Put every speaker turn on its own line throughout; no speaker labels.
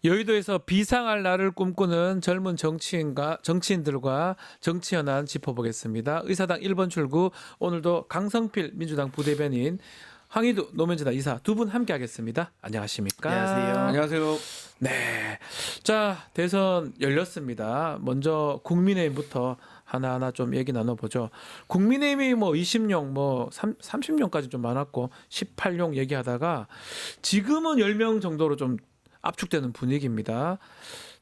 여의도에서 비상할 날을 꿈꾸는 젊은 정치인들과 정치 현안 짚어보겠습니다. 의사당 1번 출구 오늘도 강성필 민주당 부대변인 황희두 노무현재단 이사 두 분 함께하겠습니다. 안녕하십니까?
안녕하세요.
안녕하세요.
네, 자 대선 열렸습니다. 먼저 국민의힘부터 하나하나 좀 얘기 나눠보죠. 국민의힘이 뭐 20용, 뭐 30용까지 좀 많았고 18용 얘기하다가 지금은 10명 정도로 좀 압축되는 분위기입니다.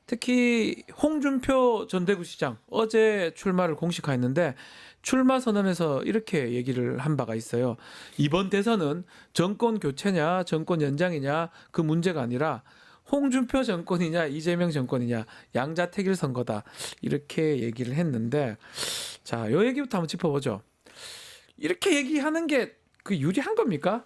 특히 홍준표 전 대구시장 어제 출마를 공식화했는데 출마 선언에서 이렇게 얘기를 한 바가 있어요. 이번 대선은 정권 교체냐 정권 연장이냐 그 문제가 아니라 홍준표 정권이냐 이재명 정권이냐 양자택일 선거다 이렇게 얘기를 했는데 자, 요 얘기부터 한번 짚어보죠. 이렇게 얘기하는 게 그 유리한 겁니까?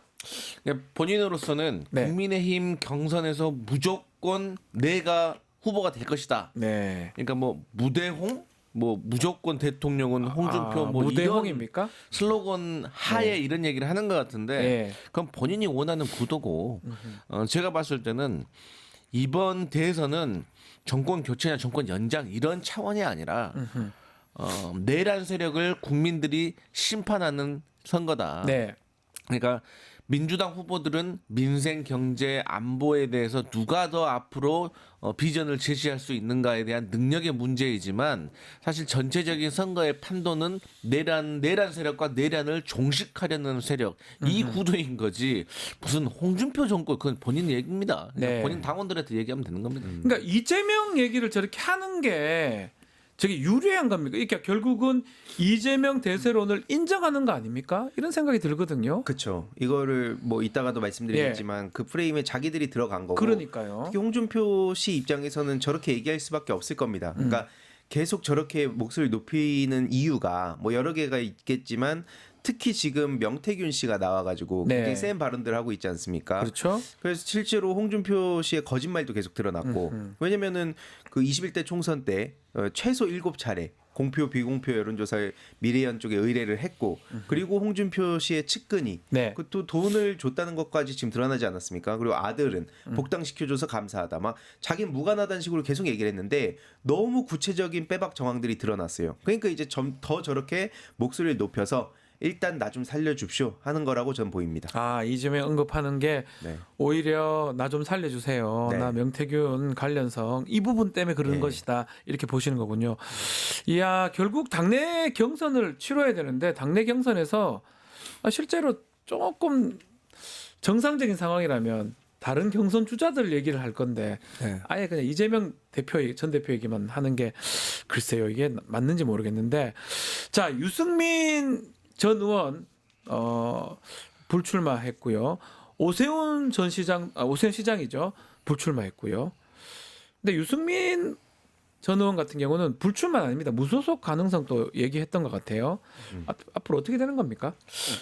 그러니까 본인으로서는
네.
국민의힘 경선에서 무조건 내가 후보가 될 것이다.
네.
그러니까 뭐 무대홍, 뭐 무조건 대통령은 홍준표, 뭐
무대홍입니까?
이런 슬로건 하에
네.
이런 얘기를 하는 것 같은데
네.
그건 본인이 원하는 구도고 제가 봤을 때는 이번 대선은 정권 교체냐 정권 연장 이런 차원이 아니라 내란 세력을 국민들이 심판하는 선거다.
네.
그러니까 민주당 후보들은 민생, 경제, 안보에 대해서 누가 더 앞으로 비전을 제시할 수 있는가에 대한 능력의 문제이지만 사실 전체적인 선거의 판도는 내란 세력과 내란을 종식하려는 세력 이 구도인 거지 무슨 홍준표 정권 그건 본인 얘기입니다. 그러니까
네.
본인 당원들한테 얘기하면 되는 겁니다.
그러니까 이재명 얘기를 저렇게 하는 게 저게 유리한 겁니까? 그러니까 결국은 이재명 대세론을 인정하는 거 아닙니까? 이런 생각이 들거든요.
그렇죠. 이거를 뭐 이따가도 말씀드리겠지만 그 프레임에 자기들이 들어간 거고.
그러니까요.
특히 홍준표 씨 입장에서는 저렇게 얘기할 수밖에 없을 겁니다. 그러니까 계속 저렇게 목소리를 높이는 이유가 뭐 여러 개가 있겠지만 특히 지금 명태균 씨가 나와가지고
네.
굉장히 센 발언들을 하고 있지 않습니까?
그렇죠.
그래서 실제로 홍준표 씨의 거짓말도 계속 드러났고 왜냐면은 그 21대 총선 때 최소 7차례 공표 비공표 여론조사에 미래연 쪽에 의뢰를 했고 그리고 홍준표 씨의 측근이
네.
그 또 돈을 줬다는 것까지 지금 드러나지 않았습니까? 그리고 아들은 복당시켜줘서 감사하다 막 자기는 무관하다는 식으로 계속 얘기를 했는데 너무 구체적인 빼박 정황들이 드러났어요. 그러니까 이제 더 저렇게 목소리를 높여서 일단 나 좀 살려줍쇼 하는 거라고 저는 보입니다.
아, 이재명 언급하는 게
네.
오히려 나 좀 살려주세요.
네.
나 명태균 관련성 이 부분 때문에 그러는
네.
것이다. 이렇게 보시는 거군요. 이야, 결국 당내 경선을 치러야 되는데 당내 경선에서 실제로 조금 정상적인 상황이라면 다른 경선 주자들 얘기를 할 건데
네.
아예 그냥 이재명 전 대표 얘기만 하는 게 글쎄요. 이게 맞는지 모르겠는데 자, 유승민 전 의원 불출마했고요. 오세훈 시장이죠. 불출마했고요. 근데 유승민 전 의원 같은 경우는 불출마 아닙니다. 무소속 가능성도 얘기했던 것 같아요. 앞으로 어떻게 되는 겁니까?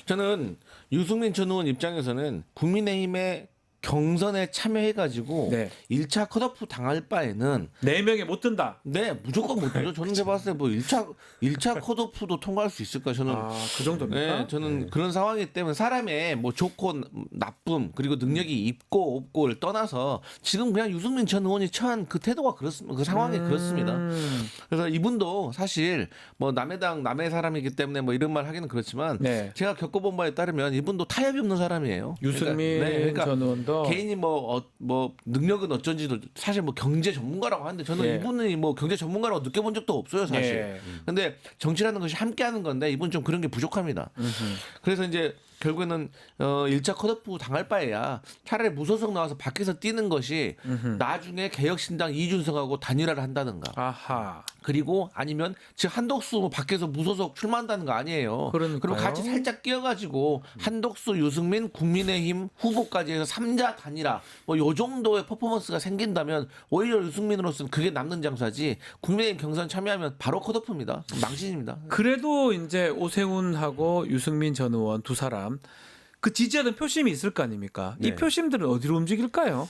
저는 유승민 전 의원 입장에서는 국민의힘의 경선에 참여해가지고
네.
1차 컷오프 당할 바에는
4명에 못 든다.
네, 무조건 못 되죠. 저는 제가 봤을 때 뭐 1차 컷오프도 통과할 수 있을까? 저는
그 정도입니까?
네, 저는 그런 상황이기 때문에 사람의 뭐 좋고 나쁨 그리고 능력이 있고 없고를 떠나서 지금 그냥 유승민 전 의원이 처한 그 태도가 그렇습니다. 그 상황이 그렇습니다. 그래서 이분도 사실 뭐 남의 당 남의 사람이기 때문에 뭐 이런 말 하기는 그렇지만
네.
제가 겪어본 바에 따르면 이분도 타협이 없는 사람이에요.
유승민 전 의원도
개인이 뭐 능력은 어쩐지도 사실 뭐 경제 전문가라고 하는데 저는
예.
이분이 뭐 경제 전문가라고 느껴본 적도 없어요 사실.
예.
근데 정치라는 것이 함께하는 건데 이분 좀 그런 게 부족합니다. 그래서 이제 결국에는 1차 컷오프 당할 바에야 차라리 무소속 나와서 밖에서 뛰는 것이 나중에 개혁신당 이준석하고 단일화를 한다든가.
아하.
그리고 아니면 지금 한덕수 밖에서 무소속 출마한다는 거 아니에요.
그러니까요.
그럼 같이 살짝 끼어가지고 한덕수, 유승민, 국민의힘 후보까지 해서 3자 단일화 뭐 요 정도의 퍼포먼스가 생긴다면 오히려 유승민으로서는 그게 남는 장사지 국민의힘 경선 참여하면 바로 컷오프입니다. 망신입니다.
그래도 이제 오세훈하고 유승민 전 의원 두 사람 그 지지하는 표심이 있을 거 아닙니까? 이
네.
표심들은 어디로 움직일까요?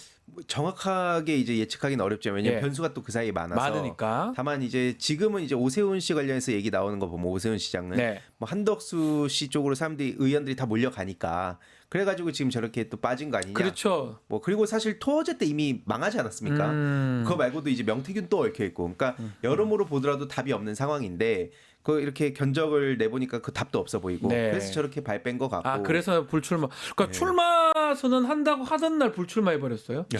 정확하게 이제 예측하기는 어렵죠. 왜냐하면
예.
변수가 또 그 사이에 많아서.
많으니까.
다만 이제 지금은 이제 오세훈 씨 관련해서 얘기 나오는 거 보면 오세훈 시장은
네.
뭐 한덕수 씨 쪽으로 의원들이 다 몰려가니까 그래가지고 지금 저렇게 또 빠진 거 아니냐.
그렇죠.
뭐 그리고 사실 토어제 때 이미 망하지 않았습니까? 그거 말고도 이제 명태균 또 얽혀 있고, 그러니까 여러모로 보더라도 답이 없는 상황인데. 그 이렇게 견적을 내보니까 그 답도 없어 보이고
네.
그래서 저렇게 발 뺀 것 같고.
아 그래서 불출마. 그러니까 출마 선언한다고 하던 날 불출마해 버렸어요.
네.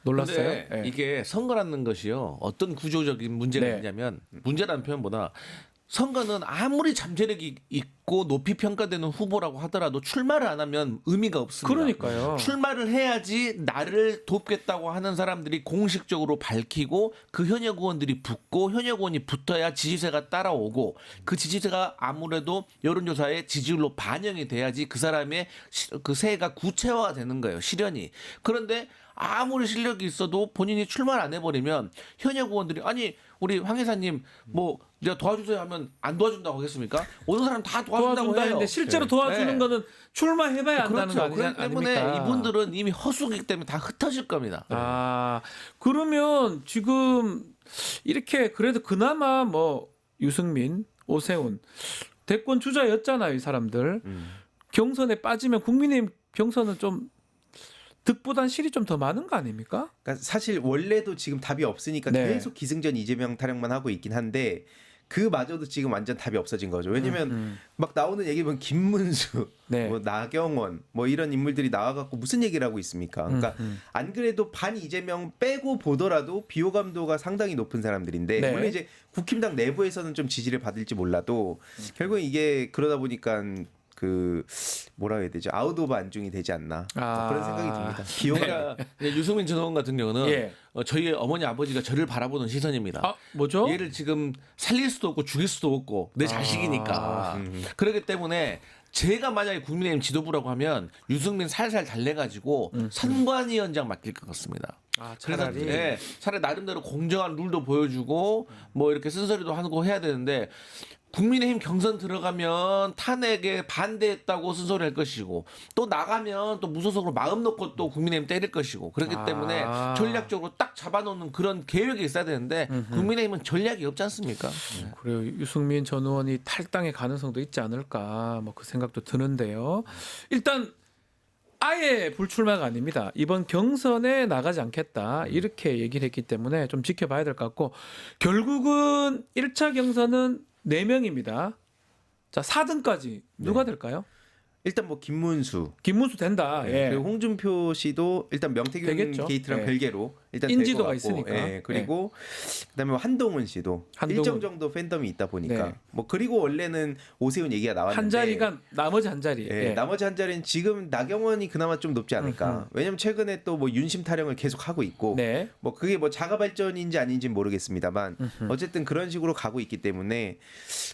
놀랐어요.
근데
예.
이게 선거라는 것이요. 어떤 구조적인 문제가
네.
있냐면 문제라는 표현보다 선거는 아무리 잠재력이 있고 높이 평가되는 후보라고 하더라도 출마를 안 하면 의미가 없습니다.
그러니까요.
출마를 해야지 나를 돕겠다고 하는 사람들이 공식적으로 밝히고 그 현역 의원들이 붙고 현역 의원이 붙어야 지지세가 따라오고 그 지지세가 아무래도 여론조사의 지지율로 반영이 돼야지 그 사람의 그 세가 구체화가 되는 거예요. 실현이. 그런데 아무리 실력이 있어도 본인이 출마를 안 해버리면 현역 의원들이 아니 우리 황 회사님 뭐 내가 도와주세요 하면 안 도와준다고 하겠습니까? 오는 사람 다 도와준다고 해요.
도와준다는데 실제로 도와주는
네.
거는 출마해봐야 안다는 거
그렇죠. 그렇기 때문에
아닙니까?
이분들은 이미 허수기 때문에 다 흩어질 겁니다.
아 그러면 지금 이렇게 그래도 그나마 뭐 유승민, 오세훈 대권 주자였잖아요, 이 사람들. 경선에 빠지면 국민의힘 경선은 좀 득보단 실이 좀 더 많은 거 아닙니까?
그러니까 사실 원래도 지금 답이 없으니까
네.
계속 기승전 이재명 타령만 하고 있긴 한데 그마저도 지금 완전 답이 없어진 거죠. 왜냐면 막 나오는 얘기 보면 김문수,
네.
뭐 나경원, 뭐 이런 인물들이 나와갖고 무슨 얘기를 하고 있습니까? 그러니까 안 그래도 반 이재명 빼고 보더라도 비호감도가 상당히 높은 사람들인데
네.
물론 이제 국힘당 내부에서는 좀 지지를 받을지 몰라도 결국 이게 그러다 보니까 그 뭐라 해야 되죠? 아웃 오브 안중이 되지 않나 그런 생각이 듭니다. 비호감.
그러니까 유승민 전 의원 같은 경우는
예.
저희 어머니 아버지가 저를 바라보는 시선입니다.
아 뭐죠?
얘를 지금 살릴 수도 없고 죽일 수도 없고 내 자식이니까. 그렇기 때문에 제가 만약에 국민의힘 지도부라고 하면 유승민 살살 달래가지고 선관위원장 맡길 것 같습니다.
아,
그래서
차라리.
예, 차라리 나름대로 공정한 룰도 보여주고 뭐 이렇게 쓴소리도 하고 해야 되는데 국민의힘 경선 들어가면 탄핵에 반대했다고 쓴소리할 것이고 또 나가면 또 무소속으로 마음 놓고 또 국민의힘 때릴 것이고 그렇기 때문에 전략적으로 딱 잡아놓는 그런 계획이 있어야 되는데 국민의힘은 전략이 없지 않습니까?
그래요. 유승민 전 의원이 탈당의 가능성도 있지 않을까 뭐 그 생각도 드는데요. 일단 아예 불출마가 아닙니다. 이번 경선에 나가지 않겠다 이렇게 얘기를 했기 때문에 좀 지켜봐야 될 것 같고 결국은 1차 경선은 4명입니다. 자 4등까지 누가 될까요?
일단 뭐 김문수,
김문수 된다. 예.
그리고 홍준표 씨도 일단 명태균
되겠죠.
게이트랑
예.
별개로 일단
인지도가
될 것 같고,
있으니까.
예. 그리고 그다음에 뭐 한동훈 씨도
한동훈.
일정 정도 팬덤이 있다 보니까
네.
뭐 그리고 원래는 오세훈 얘기가 나왔는데
한 자리가 나머지 한 자리.
예,
예.
나머지 한 자리는 지금 나경원이 그나마 좀 높지 않을까. 왜냐면 최근에 또 뭐 윤심 타령을 계속 하고 있고
네.
뭐 그게 뭐 자가 발전인지 아닌지는 모르겠습니다만 어쨌든 그런 식으로 가고 있기 때문에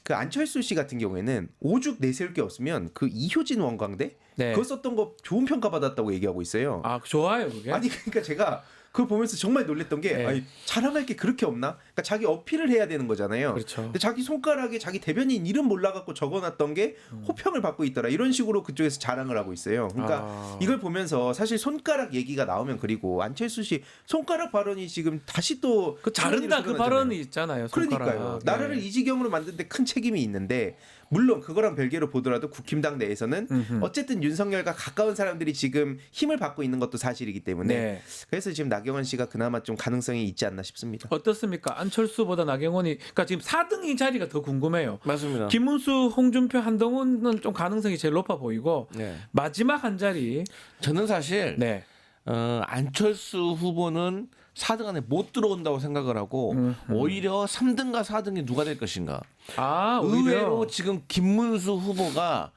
그 안철수 씨 같은 경우에는 오죽 내세울 게 없으면 그 이효진 원광대
네.
그거 썼던 거 좋은 평가 받았다고 얘기하고 있어요.
아 좋아요 그게.
아니 그러니까 제가 그걸 보면서 정말 놀랬던 게
네.
아니, 자랑할 게 그렇게 없나? 그러니까 자기 어필을 해야 되는 거잖아요.
그렇죠.
근데 자기 손가락에 자기 대변인 이름 몰라갖고 적어놨던 게 호평을 받고 있더라. 이런 식으로 그쪽에서 자랑을 하고 있어요. 그러니까 이걸 보면서 사실 손가락 얘기가 나오면 그리고 안철수 씨 손가락 발언이 지금 다시 또
그 자른다 그 발언이 있잖아요. 손가락.
그러니까요.
네.
나라를 이 지경으로 만드는데 큰 책임이 있는데 물론 그거랑 별개로 보더라도 국힘당 내에서는 어쨌든 윤석열과 가까운 사람들이 지금 힘을 받고 있는 것도 사실이기 때문에
네.
그래서 지금 나경원 씨가 그나마 좀 가능성이 있지 않나 싶습니다.
어떻습니까? 안철수보다 나경원이 그러니까 지금 4등이 자리가 더 궁금해요.
맞습니다.
김문수, 홍준표, 한동훈은 좀 가능성이 제일 높아 보이고
네.
마지막 한 자리.
저는 사실
네.
안철수 후보는 4등 안에 못 들어온다고 생각을 하고 오히려 3등과 4등이 누가 될 것인가.
아
의외로
오히려
지금 김문수 후보가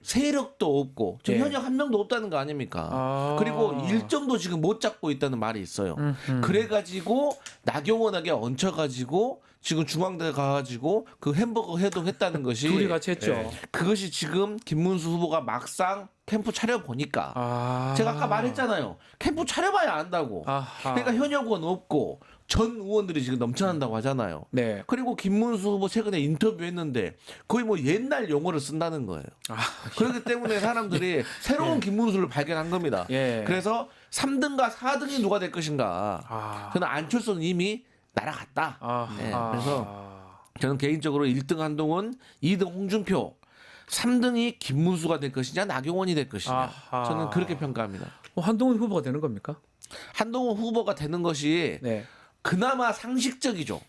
세력도 없고 지금
예.
현역 한 명도 없다는 거 아닙니까?
아.
그리고 일정도 지금 못 잡고 있다는 말이 있어요. 그래가지고 나경원에게 얹혀가지고 지금 중앙대 가가지고 그 햄버거 해동했다는 것이
둘이 같이 했죠.
예. 그것이 지금 김문수 후보가 막상 캠프 차려 보니까
아.
제가 아까 말했잖아요. 캠프 차려봐야 안다고.
아하.
그러니까 현역 의원 없고 전 의원들이 지금 넘쳐난다고 하잖아요.
네.
그리고 김문수 후보 최근에 인터뷰했는데 거의 뭐 옛날 용어를 쓴다는 거예요. 그렇기 때문에 사람들이 새로운 김문수를 발견한 겁니다.
예.
그래서 3등과 4등이 누가 될 것인가.
아.
저는 안철수는 이미 날아갔다.
아.
네,
아.
그래서 저는 개인적으로 1등 한동훈, 2등 홍준표, 3등이 김문수가 될 것이냐 나경원이 될 것이냐.
아하.
저는 그렇게 평가합니다.
한동훈 후보가 되는 겁니까?
한동훈 후보가 되는 것이
네.
그나마 상식적이죠.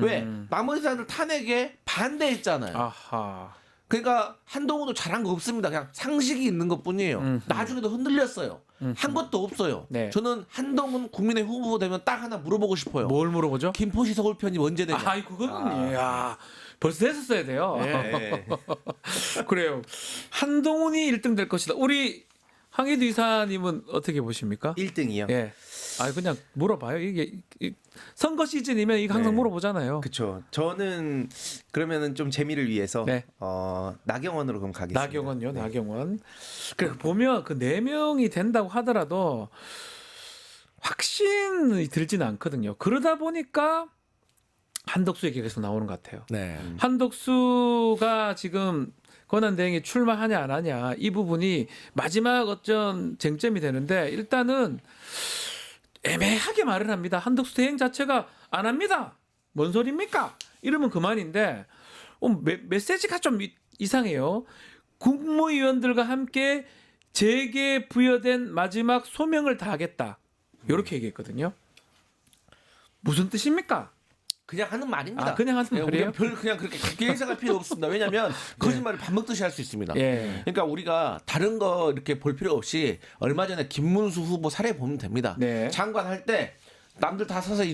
왜? 나머지 사람들 탄핵에 반대했잖아요.
아하.
그러니까 한동훈도 잘한 거 없습니다. 그냥 상식이 있는 것뿐이에요. 나중에도 흔들렸어요. 한 것도 없어요.
네.
저는 한동훈 국민의 후보 되면 딱 하나 물어보고 싶어요.
뭘 물어보죠?
김포시 서울 편이 언제 되냐?
아이 그거는 야 벌써 했었어야 돼요.
네.
그래요. 한동훈이 1등 될 것이다. 우리 황희두 이사님은 어떻게 보십니까?
1등이요.
예. 아 그냥 물어봐요. 이게 선거 시즌이면 이거 항상
네.
물어보잖아요.
그렇죠. 저는 그러면은 좀 재미를 위해서
네.
나경원으로 그럼 가겠습니다.
나경원요,
네.
나경원. 그래 보면 그 4명이 된다고 하더라도 확신이 들지는 않거든요. 그러다 보니까 한덕수 얘기가 계속 나오는 것 같아요.
네.
한덕수가 지금 권한대행이 출마하냐 안 하냐 이 부분이 마지막 어쩐 쟁점이 되는데 일단은 애매하게 말을 합니다. 한덕수 대행 자체가 안 합니다. 뭔 소리입니까? 이러면 그만인데 메시지가 좀 이상해요. 국무위원들과 함께 제게 부여된 마지막 소명을 다하겠다. 이렇게 얘기했거든요. 무슨 뜻입니까?
그냥 하는 말입니다.
아, 그냥 하는
예,
말이에요?
우리가 별 그냥 그렇게 깊게 해석할 필요 없습니다. 왜냐하면 거짓말을 밥 먹듯이 할 수 있습니다.
예.
그러니까 우리가 다른 거 이렇게 볼 필요 없이 얼마 전에 김문수 후보 사례 보면 됩니다.
네.
장관 할 때 남들 다 서서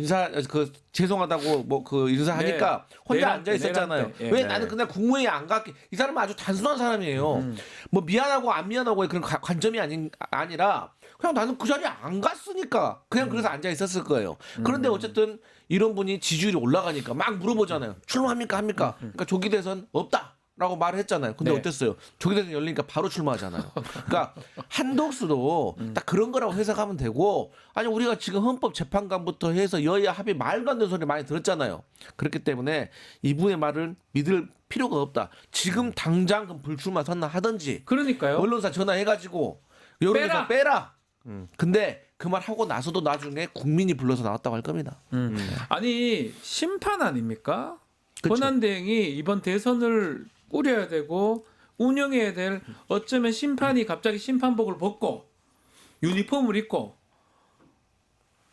죄송하다고 뭐 그 인사하니까
네.
혼자
내란
앉아 있었잖아요.
때. 예.
왜
네.
나는 그냥 국무회의 안 갔게? 이 사람은 아주 단순한 사람이에요. 뭐 미안하고 안 미안하고의 그런 관점이 아니라 그냥 나는 그 자리에 안 갔으니까 그냥 그래서 앉아 있었을 거예요. 그런데 어쨌든 이런 분이 지지율이 올라가니까 막 물어보잖아요. 출마합니까 합니까? 그러니까 조기 대선 없다라고 말을 했잖아요. 근데
네.
어땠어요? 조기 대선 열리니까 바로 출마하잖아요. 그러니까 한덕수도 딱 그런 거라고 해석하면 되고 아니 우리가 지금 헌법재판관부터 해서 여야 합의 말도 안 되는 소리 많이 들었잖아요. 그렇기 때문에 이분의 말을 믿을 필요가 없다. 지금 당장 그럼 불출마 선언하든지
그러니까요.
언론사 전화해가지고 여론조사 빼라. 근데 그 말 하고 나서도 나중에 국민이 불러서 나왔다고 할 겁니다.
아니 심판 아닙니까?
그쵸.
권한대행이 이번 대선을 꾸려야 되고 운영해야 될 어쩌면 심판이 갑자기 심판복을 벗고 유니폼을 입고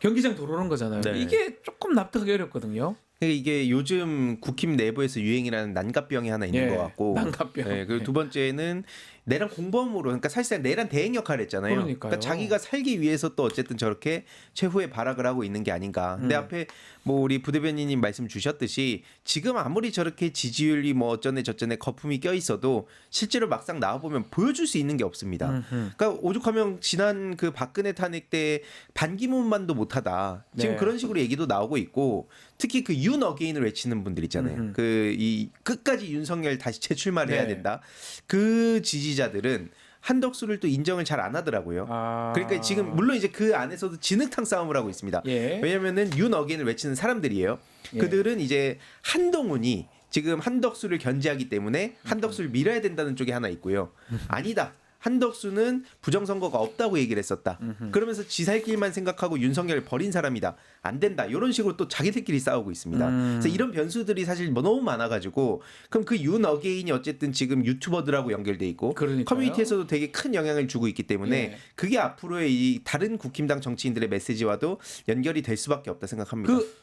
경기장 들어오는 거잖아요.
네.
이게 조금 납득하기 어렵거든요.
그러니까 이게 요즘 국힘 내부에서 유행이라는 난갑병이 하나 있는
예,
것 같고,
난갑병.
그리고 두 번째는 내란 공범으로, 그러니까 사실상 내란 대행 역할을 했잖아요.
그러니까요.
그러니까 자기가 살기 위해서 또 어쨌든 저렇게 최후의 발악을 하고 있는 게 아닌가. 근데 앞에 뭐 우리 부대변인님 말씀 주셨듯이 지금 아무리 저렇게 지지율이 뭐 어쩌네 저쩌네 거품이 껴 있어도 실제로 막상 나와 보면 보여줄 수 있는 게 없습니다. 그러니까 오죽하면 지난 그 박근혜 탄핵 때 반기문만도 못하다. 지금
네.
그런 식으로 얘기도 나오고 있고. 특히 그 윤 어게인을 외치는 분들 있잖아요. 그 이 끝까지 윤석열 다시 재출마를 해야
네.
된다. 그 지지자들은 한덕수를 또 인정을 잘 안 하더라고요.
아.
그러니까 지금 물론 이제 그 안에서도 진흙탕 싸움을 하고 있습니다.
예.
왜냐면은 윤 어게인을 외치는 사람들이에요.
예.
그들은 이제 한동훈이 지금 한덕수를 견제하기 때문에 한덕수를 밀어야 된다는 쪽이 하나 있고요. 아니다. 한덕수는 부정선거가 없다고 얘기를 했었다. 그러면서 지살길만 생각하고 윤석열을 버린 사람이다. 안 된다. 이런 식으로 또 자기들끼리 싸우고 있습니다. 그래서 이런 변수들이 사실 뭐 너무 많아가지고 그럼 그 윤 어게인이 어쨌든 지금 유튜버들하고 연결돼 있고
그러니까요.
커뮤니티에서도 되게 큰 영향을 주고 있기 때문에
예.
그게 앞으로의 이 다른 국힘당 정치인들의 메시지와도 연결이 될 수밖에 없다 생각합니다.
그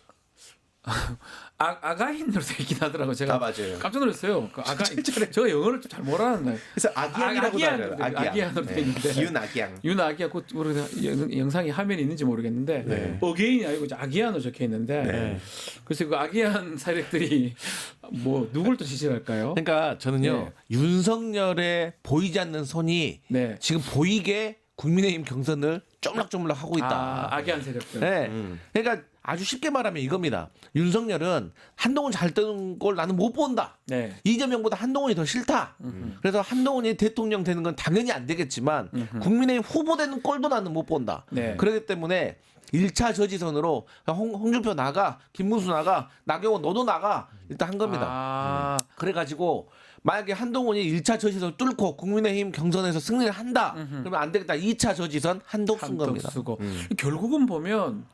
아가인으로 돼 있긴 하더라고. 제가
아, 맞아요.
깜짝 놀랐어요. 그 아가인. 제가 영어를 좀 잘 못하는데.
그래서 아기양이라고 하죠.
아기양으로 돼 있는데.
윤아기양.
윤아기야 곧 우리 영상이 화면에 있는지 모르겠는데
네.
어게인이 아니고 이제 아기안으로 적혀 있는데
네.
그래서 그 아기안 세력들이 뭐 누굴 또 지지할까요?
그러니까 저는요
네.
윤석열의 보이지 않는 손이
네.
지금 보이게 국민의힘 경선을 쪼물락쪼물락 하고 있다.
아, 아기안 세력들.
네. 그러니까 아주 쉽게 말하면 이겁니다. 윤석열은 한동훈 잘 되는 걸 나는 못 본다.
네.
이재명보다 한동훈이 더 싫다. 그래서 한동훈이 대통령 되는 건 당연히 안 되겠지만 국민의힘 후보 되는 꼴도 나는 못 본다.
네.
그렇기 때문에 1차 저지선으로 홍준표 나가, 김문수 나가, 나경원 너도 나가 일단 한 겁니다.
아,
그래가지고 만약에 한동훈이 1차 저지선 뚫고 국민의힘 경선에서 승리를 한다. 그러면 안 되겠다. 2차 저지선 한독수인 겁니다.
한덕수고 결국은 보면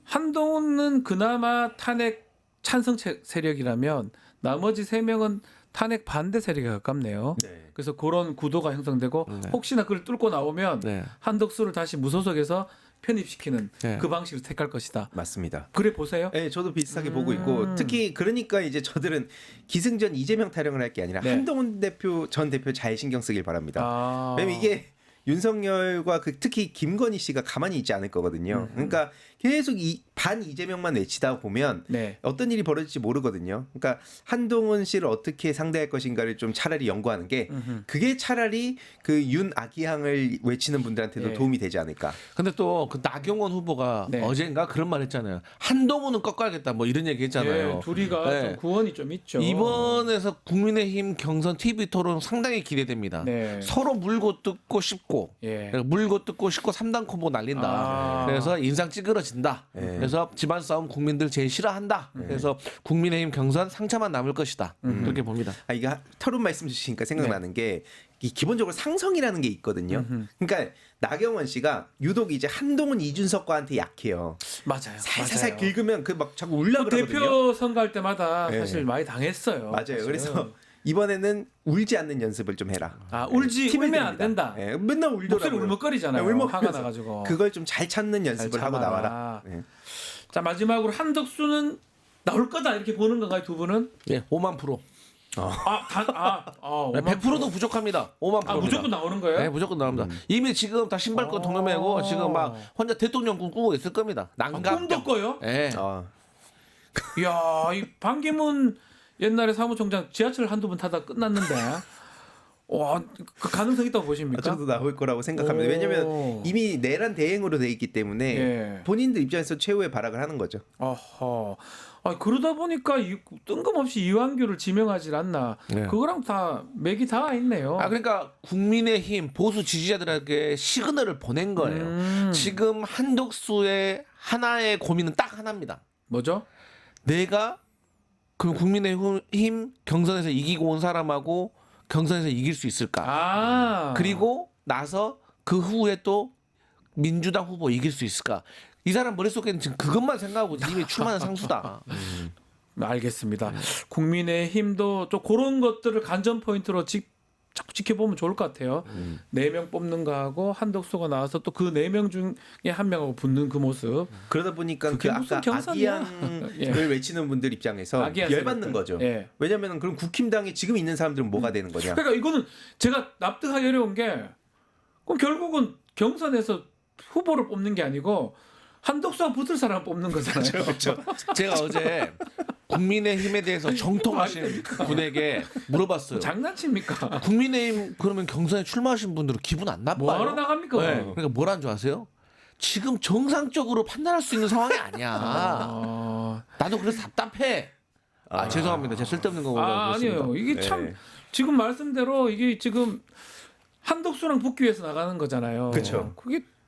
한동훈은 그나마 탄핵 찬성 세력이라면 나머지 3명은 탄핵 반대 세력에 가깝네요.
네.
그래서 그런 구도가 형성되고 혹시나 그걸 뚫고 나오면
네.
한덕수를 다시 무소속에서 편입시키는
네.
그 방식을 택할 것이다.
맞습니다.
그래 보세요.
네, 저도 비슷하게 보고 있고 특히 그러니까 이제 저들은 기승전 이재명 타령을 할 게 아니라
네.
한동훈 전 대표 잘 신경 쓰길 바랍니다.
아.
왜냐면 이게 윤석열과 특히 김건희 씨가 가만히 있지 않을 거거든요. 그러니까 계속 반 이재명만 외치다 보면
네.
어떤 일이 벌어질지 모르거든요. 그러니까 한동훈 씨를 어떻게 상대할 것인가를 좀 차라리 연구하는 게 그게 차라리 그 윤아기향을 외치는 분들한테도
네.
도움이 되지 않을까.
근데 또 그 나경원 후보가
네.
어젠가 그런 말 했잖아요. 한동훈은 꺾어야겠다. 뭐 이런 얘기 했잖아요.
예, 둘이가
네.
좀 구원이 좀 있죠.
이번에서 국민의힘 경선 TV 토론 상당히 기대됩니다.
네.
서로 물고 뜯고 싶고
예.
물고 뜯고 싶고 3단 콤보 날린다.
아.
그래서 인상 찌그러진다.
네.
그래서 집안 싸움 국민들 제일 싫어한다. 그래서 국민의힘 경선 상처만 남을 것이다. 그렇게 봅니다.
아, 이게 털은 말씀 주시니까 생각나는 게 기본적으로 상성이라는 게 있거든요. 그러니까 나경원 씨가 유독 이제 한동훈 이준석과한테 약해요.
맞아요.
살살살
맞아요.
긁으면 그 막 자꾸 울려그러거든요.
대표 선거할 때마다
네.
사실 많이 당했어요.
맞아요.
사실은.
그래서 이번에는 울지 않는 연습을 좀 해라.
아
네, 팁을
울면 안
드립니다.
된다.
네, 맨날 울더라고요.
목소리 울먹거리잖아요.
울먹거려서
화가 나가지고.
그걸 좀 잘 참는 연습을
잘
하고
참아라.
나와라. 네.
자 마지막으로 한덕수는 나올 거다 이렇게 보는 건가요 두 분은?
예, 5만 프로.
아
100%도 부족합니다. 5만 프로.
무조건 나오는 거예요?
네, 무조건 나옵니다. 이미 지금 다 신발끈 동여매고 지금 막 혼자 대통령 꿈꾸고 있을 겁니다. 난감.
꿈도 꿔요?
예.
아,
이야 이 반기문 옛날에 사무총장 지하철 한두 번 타다 끝났는데 와, 그 가능성 있다고 보십니까?
저도 나올 거라고 생각합니다. 왜냐하면 이미 내란 대행으로 돼 있기 때문에
예.
본인들 입장에서 최후의 발악을 하는 거죠.
어허. 아, 그러다 보니까 뜬금없이 이완규를 지명하지 않나.
네.
그거랑 다 맥이 닿아 있네요.
아 그러니까 국민의힘 보수 지지자들에게 시그널을 보낸 거예요. 지금 한덕수의 하나의 고민은 딱 하나입니다.
뭐죠?
내가 그 국민의힘 경선에서 이기고 온 사람하고 경선에서 이길 수 있을까?
아.
그리고 나서 그 후에 또 민주당 후보 이길 수 있을까? 이 사람 머릿속에는 지금 그것만 생각하고 이미 출마는 상수다.
알겠습니다. 국민의힘도 좀 그런 것들을 관전 포인트로 자꾸 지켜보면 좋을 것 같아요. 4명 뽑는 거하고 한덕수가 나와서 또 그 4명 중에 한 명하고 붙는 그 모습.
그러다 보니까
그게
그
무슨
아까
경선이야.
아기양을
예.
외치는 분들 입장에서
아기양
열받는
세력들.
거죠.
예.
왜냐하면 그럼 국힘당에 지금 있는 사람들은 뭐가 되는 거냐?
그러니까 이거는 제가 납득하기 어려운 게 그럼 결국은 경선에서 후보를 뽑는 게 아니고 한덕수와 붙을 사람 뽑는 거잖아요.
그렇죠.
제가 어제 국민의힘에 대해서 정통하신 분에게 물어봤어요.
장난칩니까?
국민의힘 그러면 경선에 출마하신 분들은 기분 안 나빠요?
뭐하러 나갑니까?
네. 그러니까 뭐라는 줄 아세요? 지금 정상적으로 판단할 수 있는 상황이 아니야. 나도 그래서 답답해. 죄송합니다. 제가 쓸데없는 거 올라왔습니다.
아니에요. 이게 참
네.
지금 말씀대로 이게 지금 한덕수랑 붙기 위해서 나가는 거잖아요.
그쵸.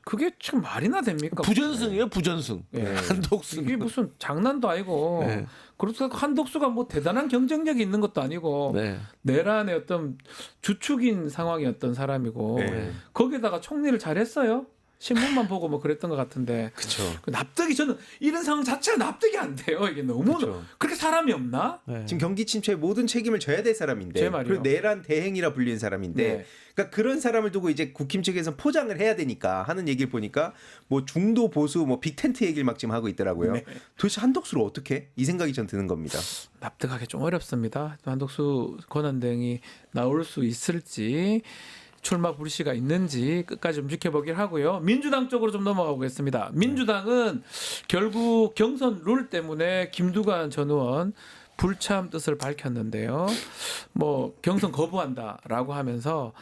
그게 참 말이나 됩니까?
부전승이에요, 부전승.
예.
한독승.
이게 무슨 장난도 아니고
네.
그렇다고 한덕수가 뭐 대단한 경쟁력이 있는 것도 아니고
네.
내란의 어떤 주축인 상황이었던 사람이고
네.
거기에다가 총리를 잘했어요. 신문만 보고 뭐 그랬던 것 같은데
그렇죠.
납득이 저는 이런 상황 자체가 납득이 안 돼요. 이게 너무
그쵸.
그렇게 사람이 없나?
네.
지금 경기 침체의 모든 책임을 져야 될 사람인데
제 말이요.
그리고 내란 대행이라 불리는 사람인데
네.
그러니까 그런 사람을 두고 이제 국힘 측에서 포장을 해야 되니까 하는 얘기를 보니까 뭐 중도 보수 뭐 빅텐트 얘기를 막 지금 하고 있더라고요.
네.
도대체 한덕수를 어떻게 해? 이 생각이 전 드는 겁니다.
납득하기 좀 어렵습니다. 한덕수 권한대행이 나올 수 있을지 출마 불씨가 있는지 끝까지 좀 지켜보길 하고요. 민주당 쪽으로 좀 넘어가 보겠습니다. 민주당은 결국 경선 룰 때문에 김두관 전 의원 불참 뜻을 밝혔는데요. 뭐 경선 거부한다라고 하면서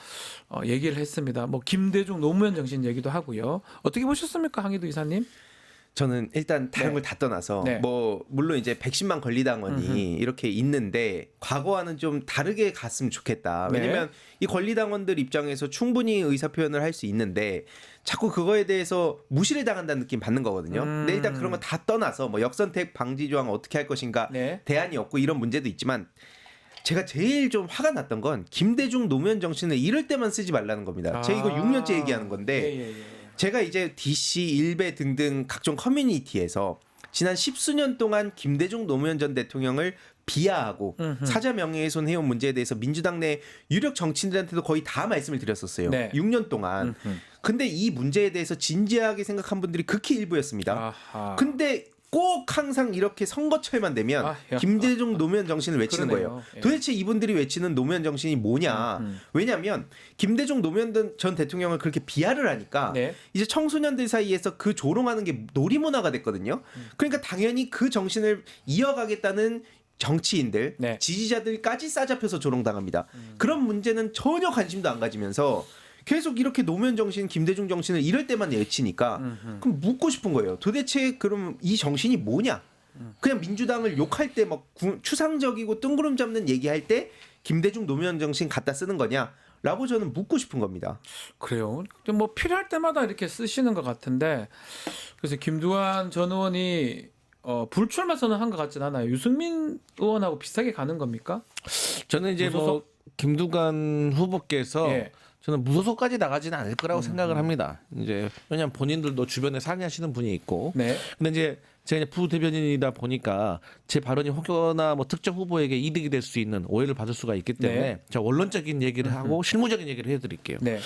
얘기를 했습니다. 뭐 김대중 노무현 정신 얘기도 하고요. 어떻게 보셨습니까, 항의도 이사님?
저는 일단 다른
네.
걸 다 떠나서
네.
뭐 물론 이제 110만 권리당원이 이렇게 있는데 과거와는 좀 다르게 갔으면 좋겠다.
네.
왜냐면 이 권리당원들 입장에서 충분히 의사표현을 할 수 있는데 자꾸 그거에 대해서 무시를 당한다는 느낌 받는 거거든요. 근데 일단 그런 거 다 떠나서 뭐 역선택 방지 조항 어떻게 할 것인가
네.
대안이 없고 이런 문제도 있지만 제가 제일 좀 화가 났던 건 김대중 노무현 정신을 이럴 때만 쓰지 말라는 겁니다. 제가 이거 6년째 얘기하는 건데
예.
제가 이제 DC, 일베 등등 각종 커뮤니티에서 지난 10수년 동안 김대중 노무현 전 대통령을 비하하고 사자 명예훼손 해온 문제에 대해서 민주당 내 유력 정치인들한테도 거의 다 말씀을 드렸었어요.
네.
6년 동안. 근데 이 문제에 대해서 진지하게 생각한 분들이 극히 일부였습니다.
아하.
근데 꼭 항상 이렇게 선거철만 되면
야.
김대중 노무현 정신을 외치는
그러네요.
거예요.
예.
도대체 이분들이 외치는 노무현 정신이 뭐냐? 왜냐하면 김대중 노무현 전 대통령을 그렇게 비하를 하니까
네.
이제 청소년들 사이에서 그 조롱하는 게 놀이문화가 됐거든요. 그러니까 당연히 그 정신을 이어가겠다는 정치인들,
네.
지지자들까지 싸잡혀서 조롱당합니다. 그런 문제는 전혀 관심도 안 가지면서 계속 이렇게 노무현 정신, 김대중 정신을 이럴 때만 외치니까 그럼 묻고 싶은 거예요. 도대체 그럼 이 정신이 뭐냐? 그냥 민주당을 욕할 때 막 추상적이고 뜬구름 잡는 얘기할 때 김대중 노무현 정신 갖다 쓰는 거냐? 라고 저는 묻고 싶은 겁니다.
그래요. 근데 뭐 필요할 때마다 이렇게 쓰시는 것 같은데 그래서 김두한 전 의원이 불출마 선언한 것 같진 않아요. 유승민 의원하고 비슷하게 가는 겁니까?
저는 이제 뭐
무소속?
김두관 후보께서
예.
저는 무소속까지 나가지는 않을 거라고 생각을 합니다. 이제 왜냐하면 본인들도 주변에 상의하시는 분이 있고,
네.
근데 이제 제가 이제 부대변인이다 보니까 제 발언이 혹여나 뭐 특정 후보에게 이득이 될 수 있는 오해를 받을 수가 있기 때문에
네.
제가 원론적인 얘기를 하고 실무적인 얘기를 해드릴게요.
네.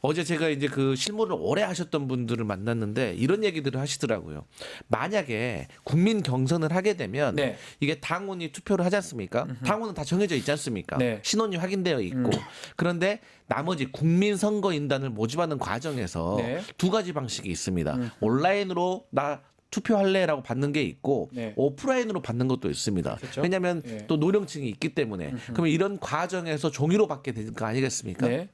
어제 제가 이제 그 실무를 오래 하셨던 분들을 만났는데 이런 얘기들을 하시더라고요. 만약에 국민 경선을 하게 되면
네.
이게 당원이 투표를 하지 않습니까? 당원은 다 정해져 있지 않습니까?
네.
신원이 확인되어 있고 그런데 나머지 국민 선거인단을 모집하는 과정에서
네.
두 가지 방식이 있습니다. 온라인으로 나 투표할래라고 받는 게 있고
네.
오프라인으로 받는 것도 있습니다.
그렇죠.
왜냐하면
예.
또 노령층이 있기 때문에 그러면 이런 과정에서 종이로 받게 되는 거 아니겠습니까?
네.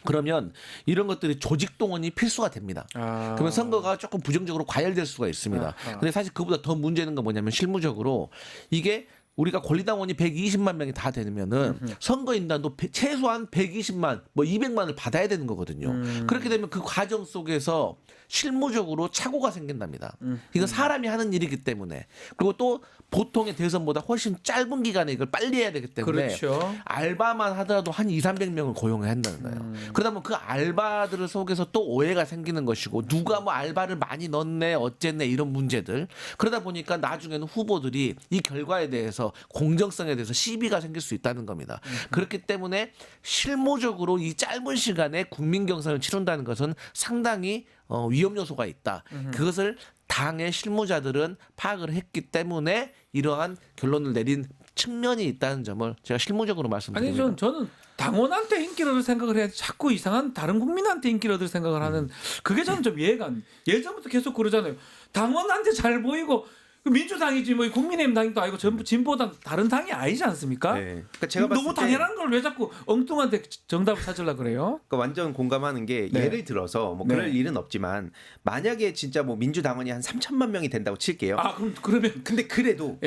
그러면 이런 것들이 조직 동원이 필수가 됩니다.
아.
그러면 선거가 조금 부정적으로 과열될 수가 있습니다.
아하.
근데 사실 그보다 더 문제는 건 뭐냐면 실무적으로 이게 우리가 권리당원이 120만 명이 다 되면은 선거인단도 최소한 120만, 뭐 200만을 받아야 되는 거거든요. 그렇게 되면 그 과정 속에서 실무적으로 착오가 생긴답니다. 이건 사람이 하는 일이기 때문에 그리고 또 보통의 대선보다 훨씬 짧은 기간에 이걸 빨리 해야 되기 때문에
그렇죠.
알바만 하더라도 한 2,300명을 고용해야 한다는 거예요. 그러다 보면 그 알바들을 속에서 또 오해가 생기는 것이고 누가 뭐 알바를 많이 넣네 어쨌네 이런 문제들 그러다 보니까 나중에는 후보들이 이 결과에 대해서 공정성에 대해서 시비가 생길 수 있다는 겁니다. 그렇기 때문에 실무적으로 이 짧은 시간에 국민 경선을 치른다는 것은 상당히 위험 요소가 있다. 그것을 당의 실무자들은 파악을 했기 때문에 이러한 결론을 내린 측면이 있다는 점을 제가 실무적으로
아니
말씀드립니다.
저는 당원한테 인기를 얻을 생각을 해야지 자꾸 이상한 다른 국민한테 인기를 얻을 생각을 하는 그게 저는 좀 이해가 안 예전부터 계속 그러잖아요. 당원한테 잘 보이고 민주당이지 뭐 국민의힘 당도 아니고 전부 진보당 다른 당이 아니지 않습니까?
네. 그러니까 제가 봤을
너무
때
당연한 걸 왜 자꾸 엉뚱한테 정답을 찾으려 그래요?
그러니까 완전 공감하는 게
네.
예를 들어서 뭐
네.
그럴 일은 없지만 만약에 진짜 뭐 민주당원이 한 3천만 명이 된다고 칠게요.
아 그러면
근데 그래도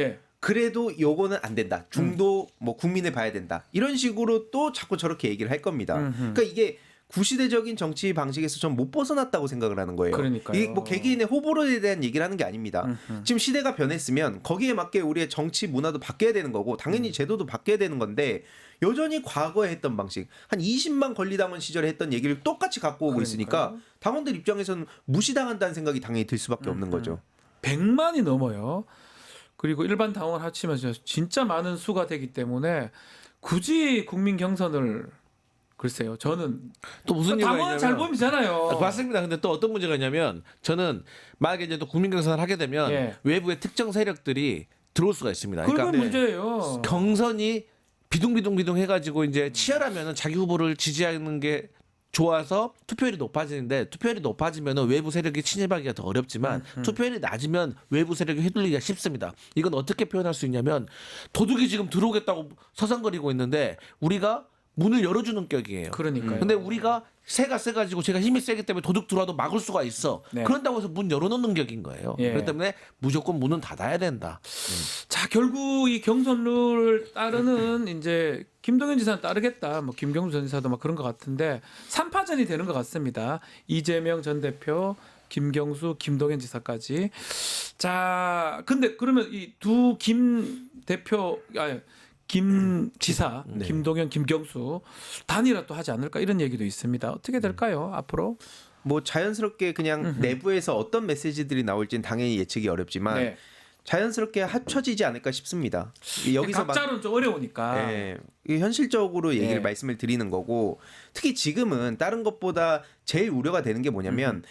요거는 안 된다. 중도 뭐 국민을 봐야 된다. 이런 식으로 또 자꾸 저렇게 얘기를 할 겁니다. 그러니까 이게 구시대적인 정치 방식에서 좀 못 벗어났다고 생각을 하는 거예요.
그러니까요.
이게 뭐 개개인의 호불호에 대한 얘기를 하는 게 아닙니다. 지금 시대가 변했으면 거기에 맞게 우리의 정치 문화도 바뀌어야 되는 거고 당연히 제도도 바뀌어야 되는 건데 여전히 과거에 했던 방식 한 20만 권리당원 시절에 했던 얘기를 똑같이 갖고 오고 있으니까 당원들 입장에서는 무시당한다는 생각이 당연히 들 수밖에 없는 거죠.
100만이 넘어요. 그리고 일반 당원 합치면 진짜 많은 수가 되기 때문에 굳이 국민 경선을 글쎄요. 저는
또 무슨 얘기가
당원 잘 보이면 되잖아요.
맞습니다. 근데 또 어떤 문제가 있냐면 저는 만약에 이제 또 국민 경선을 하게 되면
예.
외부의 특정 세력들이 들어올 수가 있습니다.
그건
그러니까
문제예요.
경선이 비둥비둥 해가지고 이제 치열하면은 자기 후보를 지지하는 게 좋아서 투표율이 높아지는데 투표율이 높아지면 외부 세력이 침입하기가 더 어렵지만 투표율이 낮으면 외부 세력이 휘둘리기가 쉽습니다. 이건 어떻게 표현할 수 있냐면 도둑이 지금 들어오겠다고 서성거리고 있는데 우리가 문을 열어주는 격이에요.
그러니까요.
근데 우리가 새가 세가지고 제가 힘이 세기 때문에 도둑 들어와도 막을 수가 있어.
네.
그런다고 해서 문 열어놓는 격인 거예요.
예.
그렇기 때문에 무조건 문은 닫아야 된다.
자 결국 이 경선 룰을 따르는 이제 김동연 지사는 따르겠다. 뭐 김경수 전 지사도 막 그런 것 같은데 3파전이 되는 것 같습니다. 이재명 전 대표, 김경수, 김동연 지사까지. 자 근데 그러면 이 두 김 대표 김 지사,
네.
김동연, 김경수 단일화 또 하지 않을까 이런 얘기도 있습니다. 어떻게 될까요 앞으로?
뭐 자연스럽게 그냥 내부에서 어떤 메시지들이 나올지는 당연히 예측이 어렵지만
네.
자연스럽게 합쳐지지 않을까 싶습니다. 여기서 막
각자는 좀 어려우니까.
예, 이게 현실적으로 얘기를
네.
말씀을 드리는 거고 특히 지금은 다른 것보다 제일 우려가 되는 게 뭐냐면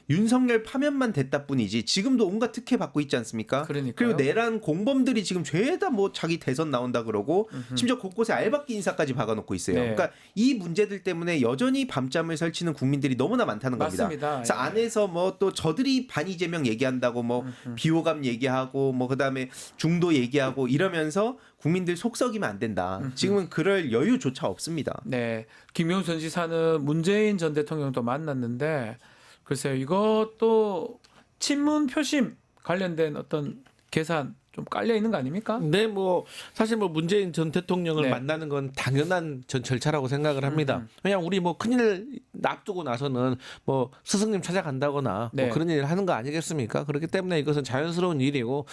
윤석열 파면만 됐다 뿐이지 지금도 온갖 특혜 받고 있지 않습니까?
그러니까요.
그리고 내란 공범들이 지금 죄다 뭐 자기 대선 나온다 그러고 심지어 곳곳에 알박기 인사까지 박아놓고 있어요.
네.
그러니까 이 문제들 때문에 여전히 밤잠을 설치는 국민들이 너무나 많다는 겁니다.
맞습니다.
그래서
예.
안에서 뭐 또 저들이 반이재명 얘기한다고 뭐 비호감 얘기하고 뭐 그다음에 중도 얘기하고 이러면서 국민들 속 썩이면 안 된다. 지금은 그럴 여유조차 없습니다.
네, 김용수 전 지사는 문재인 전 대통령도 만났는데 글쎄요 이것도 친문 표심 관련된 어떤 계산 좀 깔려 있는 거 아닙니까?
네, 뭐 사실 뭐 문재인 전 대통령을
네.
만나는 건 당연한 전 절차라고 생각을 합니다. 왜냐하면 우리 뭐 큰일 앞두고 나서는 뭐 스승님 찾아간다거나
네.
뭐 그런 일을 하는 거 아니겠습니까? 그렇기 때문에 이것은 자연스러운 일이고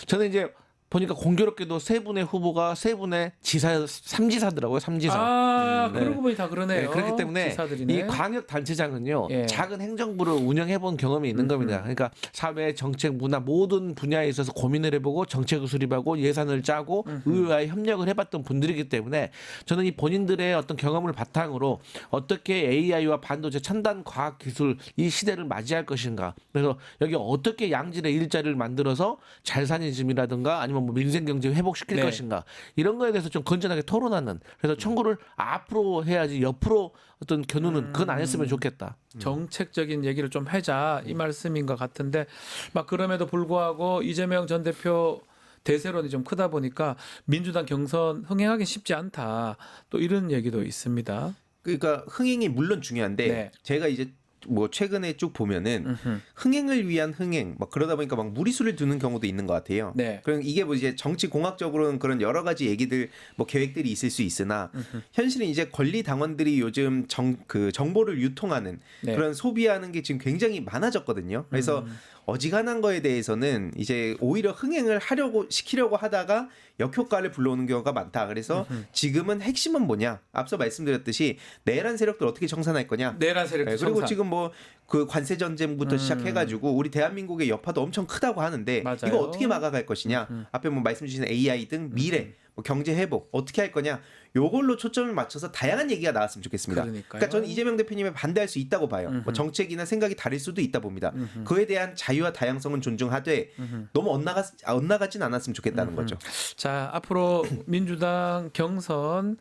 저는 이제 보니까 공교롭게도 세 분의 후보가 세 분의 지사 삼지사더라고요. 삼지사.
아
네.
그러고 보니 다 그러네요.
네, 그렇기 때문에
지사들이네.
이 광역 단체장은요
예.
작은 행정부를 운영해본 경험이 있는 겁니다. 그러니까 사회, 정책, 문화 모든 분야에 있어서 고민을 해보고 정책을 수립하고 예산을 짜고 의회와 협력을 해봤던 분들이기 때문에 저는 이 본인들의 어떤 경험을 바탕으로 어떻게 AI와 반도체 첨단 과학 기술 이 시대를 맞이할 것인가. 그래서 여기 어떻게 양질의 일자리를 만들어서 잘사니즘이라든가 아니면 뭐 민생 경제 회복시킬
네.
것인가 이런 거에 대해서 좀 건전하게 토론하는 그래서 청구를 앞으로 해야지 옆으로 어떤 겨누는 그건 안 했으면 좋겠다.
정책적인 얘기를 좀 하자 이 말씀인 것 같은데 막 그럼에도 불구하고 이재명 전 대표 대세론이 좀 크다 보니까 민주당 경선 흥행하기 쉽지 않다 또 이런 얘기도 있습니다.
그러니까 흥행이 물론 중요한데
네.
제가 이제 뭐 최근에 쭉 보면은 흥행을 위한 흥행 막 그러다 보니까 막 무리수를 두는 경우도 있는 것 같아요.
네.
그럼 이게 뭐 이제 정치 공학적으로는 그런 여러 가지 얘기들 뭐 계획들이 있을 수 있으나 현실은 이제 권리 당원들이 요즘 그 정보를 유통하는
네.
그런 소비하는 게 지금 굉장히 많아졌거든요. 그래서 어지간한 거에 대해서는 이제 오히려 흥행을 하려고 시키려고 하다가 역효과를 불러오는 경우가 많다. 그래서 지금은 핵심은 뭐냐? 앞서 말씀드렸듯이 내란 세력들 어떻게 청산할 거냐?
내란 세력
네, 그리고 지금 뭐 그 관세 전쟁부터 시작해가지고 우리 대한민국의 여파도 엄청 크다고 하는데
맞아요.
이거 어떻게 막아갈 것이냐? 앞에 뭐 말씀 주신 AI 등 미래, 뭐 경제 회복 어떻게 할 거냐? 요걸로 초점을 맞춰서 다양한 얘기가 나왔으면 좋겠습니다.
그러니까요.
그러니까 저는 이재명 대표님에 반대할 수 있다고 봐요. 뭐 정책이나 생각이 다를 수도 있다 봅니다. 그에 대한 자유와 다양성은 존중하되 너무 엇나가진 않았으면 좋겠다는 거죠.
자 앞으로 민주당 경선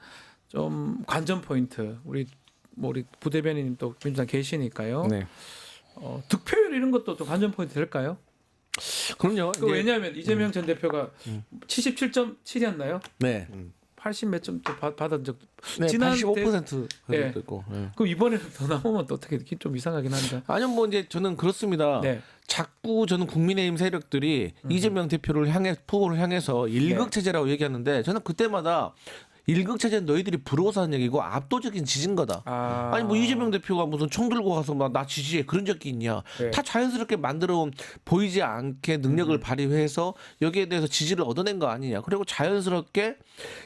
좀 관전 포인트 우리 부대변인님 또 민주당 계시니까요.
네.
득표율 이런 것도 또 관전 포인트 될까요?
그럼요.
그 왜냐하면 이재명 전 대표가 77.7이었나요?
네.
80 몇 점 또 받은 적도
네,
지난
85%
네.
것도 있고. 네.
그럼 이번에는 더 나오면 또 어떻게 좀 이상하긴 한데.
아니요, 뭐 이제 저는 그렇습니다.
네.
자꾸 저는 국민의힘 세력들이 이재명 대표를 후보를 향해서 일극 체제라고 얘기하는데 저는 그때마다 일극 체제는 너희들이 부러워서 하는 얘기고 압도적인 지진 거다. 아니 뭐 이재명 대표가 무슨 총 들고 가서 막 나 지지해 그런 적이 있냐?
네.
다 자연스럽게 만들어온 보이지 않게 능력을 발휘해서 여기에 대해서 지지를 얻어낸 거 아니냐? 그리고 자연스럽게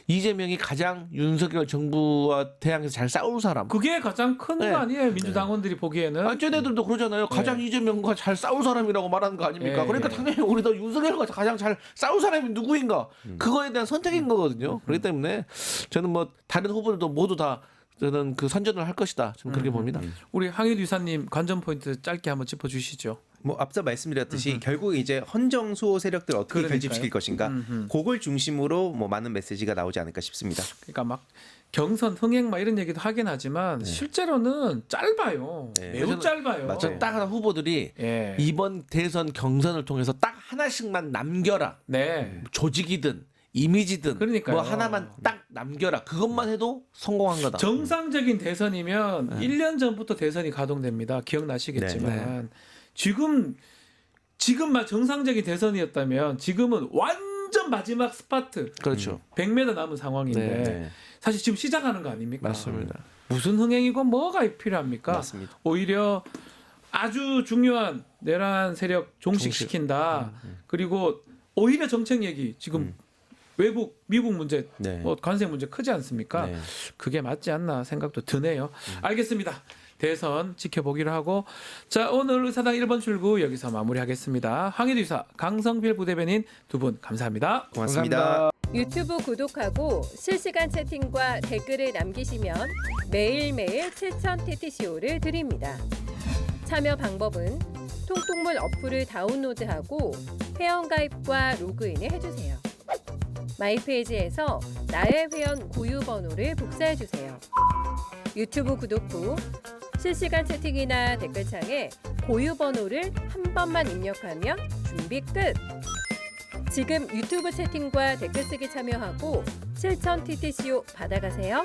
이재명이 가장 윤석열 정부와 대항해서 잘 싸울 사람.
그게 가장 큰 거
네.
아니에요? 민주당원들이 보기에는.
아, 쟤네들도 그러잖아요. 가장 이재명과 잘 싸울 사람이라고 말하는 거 아닙니까?
예,
그러니까
예.
당연히 우리도 윤석열과 가장 잘 싸울 사람이 누구인가? 그거에 대한 선택인 거거든요. 그렇기 때문에 저는 뭐 다른 후보들도 모두 다 저는 그 선전을 할 것이다. 저는 그렇게 봅니다.
우리 항일 유사님 관전 포인트 짧게 한번 짚어주시죠.
뭐 앞서 말씀드렸듯이 결국 이제 헌정 수호 세력들 어떻게
그러니까요.
결집시킬 것인가 그걸 중심으로 뭐 많은 메시지가 나오지 않을까 싶습니다.
그러니까 막 경선 흥행 막 이런 얘기도 하긴 하지만 실제로는 짧아요.
네.
매우
저는-
짧아요.
맞아요.
저 딱 하나 후보들이
예.
이번 대선 경선을 통해서 딱 하나씩만 남겨라.
네.
조직이든 이미지든
그러니까요.
뭐 하나만 딱 남겨라. 그것만 해도 성공한 거다.
정상적인 대선이면 1년 전부터 대선이 가동됩니다. 기억나시겠지만 지금만 정상적인 대선이었다면 지금은 완전 마지막 스파트
그렇죠.
100m 남은 상황인데
네.
사실 지금 시작하는 거 아닙니까?
맞습니다.
무슨 흥행이고 뭐가 필요합니까?
맞습니다.
오히려 아주 중요한 내란 세력 종식시킨다. 그리고 오히려 정책 얘기 지금 외국 미국 문제
네.
뭐 관세 문제 크지 않습니까?
네.
그게 맞지 않나 생각도 드네요. 알겠습니다. 대선 지켜보기로 하고 자 오늘 의사당 1번 출구 여기서 마무리하겠습니다. 황희두 이사, 강성필 부대변인 두 분 감사합니다.
고맙습니다.
유튜브 구독하고 실시간 채팅과 댓글을 남기시면 매일매일 7,000TTCO를 드립니다. 참여 방법은 통통물 어플을 다운로드하고 회원가입과 로그인을 해주세요. 마이페이지에서 나의 회원 고유 번호를 복사해주세요. 유튜브 구독 후 실시간 채팅이나 댓글창에 고유 번호를 한 번만 입력하면 준비 끝! 지금 유튜브 채팅과 댓글 쓰기 참여하고 7,000TTCO 받아가세요.